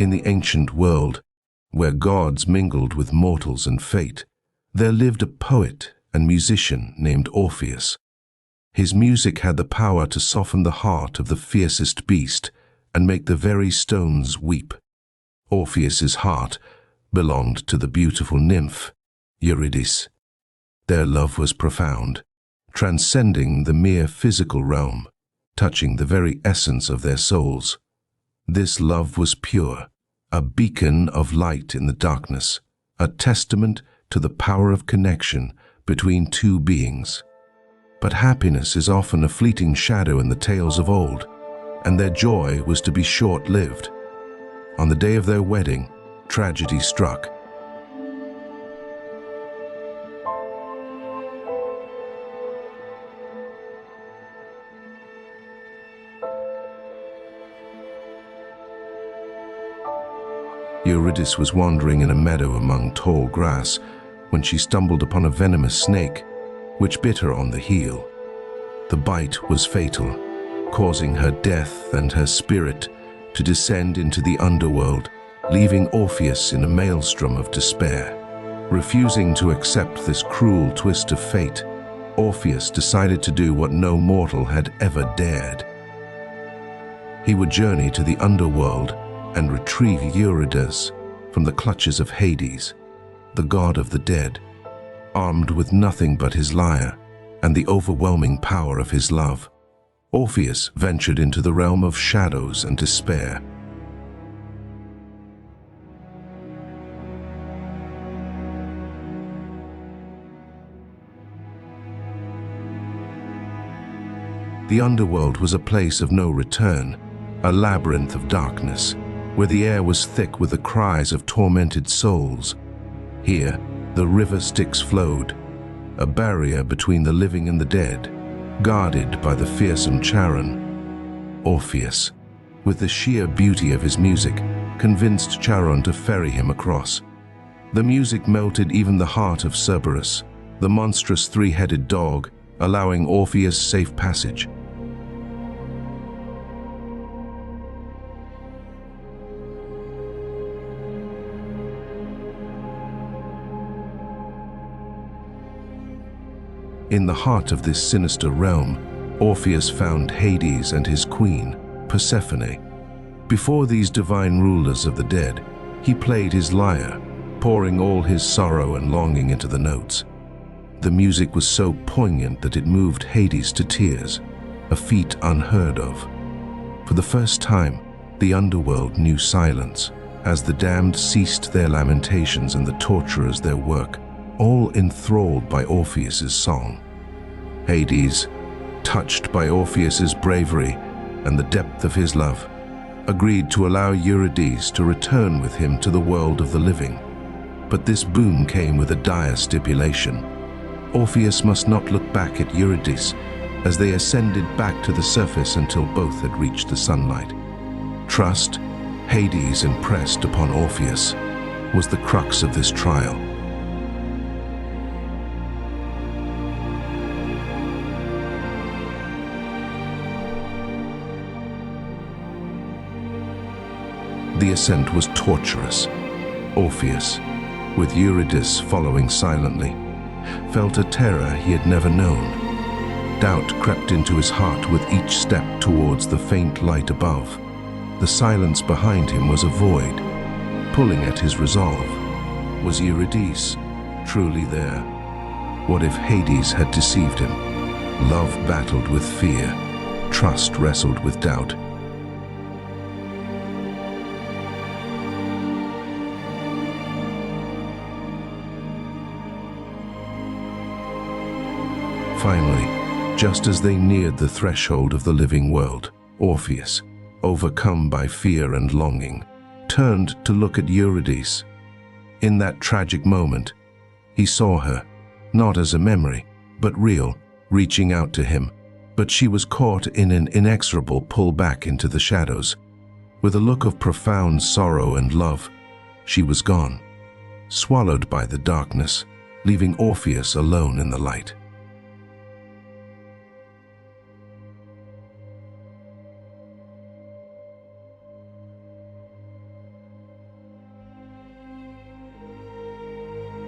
In the ancient world, where gods mingled with mortals and fate, there lived a poet and musician named Orpheus. His music had the power to soften the heart of the fiercest beast and make the very stones weep. Orpheus's heart belonged to the beautiful nymph, Eurydice. Their love was profound, transcending the mere physical realm, touching the very essence of their souls. This love was pure, a beacon of light in the darkness, a testament to the power of connection between two beings. But happiness is often a fleeting shadow in the tales of old, and their joy was to be short-lived. On the day of their wedding, tragedy struck. Eurydice was wandering in a meadow among tall grass when she stumbled upon a venomous snake, which bit her on the heel. The bite was fatal, causing her death and her spirit to descend into the underworld, leaving Orpheus in a maelstrom of despair. Refusing to accept this cruel twist of fate, Orpheus decided to do what no mortal had ever dared. He would journey to the underworld and retrieve Eurydice from the clutches of Hades, the god of the dead. Armed with nothing but his lyre and the overwhelming power of his love, Orpheus ventured into the realm of shadows and despair. The underworld was a place of no return, a labyrinth of darkness, where the air was thick with the cries of tormented souls. Here, the river Styx flowed, a barrier between the living and the dead, guarded by the fearsome Charon. Orpheus, with the sheer beauty of his music, convinced Charon to ferry him across. The music melted even the heart of Cerberus, the monstrous three-headed dog, allowing Orpheus safe passage. In the heart of this sinister realm, Orpheus found Hades and his queen, Persephone. Before these divine rulers of the dead, he played his lyre, pouring all his sorrow and longing into the notes. The music was so poignant that it moved Hades to tears, a feat unheard of. For the first time, the underworld knew silence, as the damned ceased their lamentations and the torturers their work, all enthralled by Orpheus's song. Hades, touched by Orpheus's bravery and the depth of his love, agreed to allow Eurydice to return with him to the world of the living. But this boon came with a dire stipulation. Orpheus must not look back at Eurydice as they ascended back to the surface until both had reached the sunlight. Trust, Hades impressed upon Orpheus, was the crux of this trial. The ascent was torturous. Orpheus, with Eurydice following silently, felt a terror he had never known. Doubt crept into his heart with each step towards the faint light above. The silence behind him was a void, pulling at his resolve. Was Eurydice truly there? What if Hades had deceived him? Love battled with fear. Trust wrestled with doubt. Finally, just as they neared the threshold of the living world, Orpheus, overcome by fear and longing, turned to look at Eurydice. In that tragic moment, he saw her, not as a memory, but real, reaching out to him. But she was caught in an inexorable pull back into the shadows. With a look of profound sorrow and love, she was gone, swallowed by the darkness, leaving Orpheus alone in the light.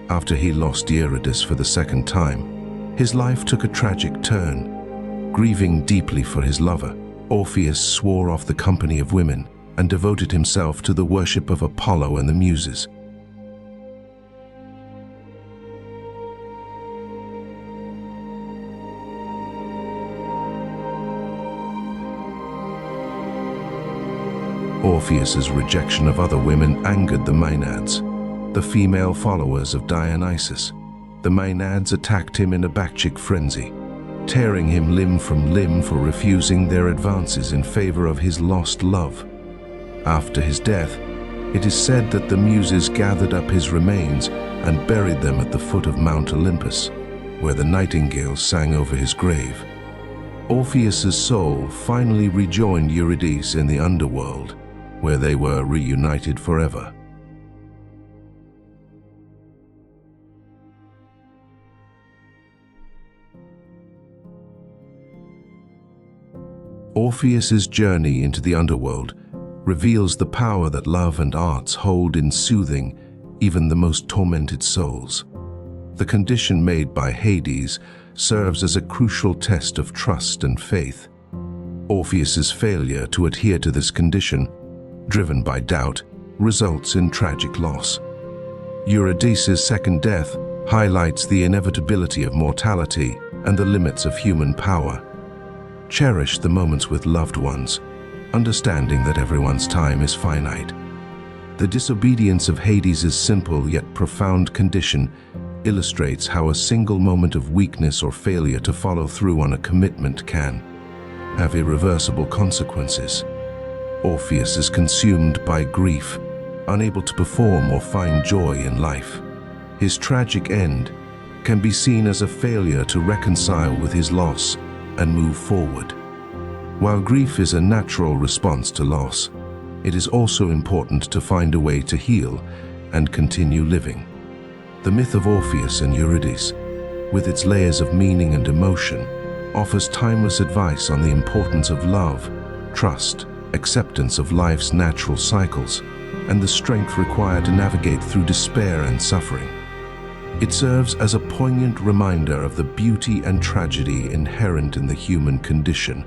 After he lost Eurydice for the second time, his life took a tragic turn. Grieving deeply for his lover, Orpheus swore off the company of women and devoted himself to the worship of Apollo and the Muses. Orpheus's rejection of other women angered the Maenads, the female followers of Dionysus. The Maenads attacked him in a Bacchic frenzy, tearing him limb from limb for refusing their advances in favor of his lost love. After his death, it is said that the Muses gathered up his remains and buried them at the foot of Mount Olympus, where the nightingales sang over his grave. Orpheus's soul finally rejoined Eurydice in the Underworld, where they were reunited forever. Orpheus's journey into the underworld reveals the power that love and arts hold in soothing even the most tormented souls. The condition made by Hades serves as a crucial test of trust and faith. Orpheus's failure to adhere to this condition, driven by doubt, results in tragic loss. Eurydice's second death highlights the inevitability of mortality and the limits of human power. Cherish the moments with loved ones, understanding that everyone's time is finite. The disobedience of Hades' simple yet profound condition illustrates how a single moment of weakness or failure to follow through on a commitment can have irreversible consequences. Orpheus is consumed by grief, unable to perform or find joy in life. His tragic end can be seen as a failure to reconcile with his loss and move forward. While grief is a natural response to loss, it is also important to find a way to heal and continue living. The myth of Orpheus and Eurydice, with its layers of meaning and emotion, offers timeless advice on the importance of love, trust, acceptance of life's natural cycles, and the strength required to navigate through despair and suffering. It serves as a poignant reminder of the beauty and tragedy inherent in the human condition,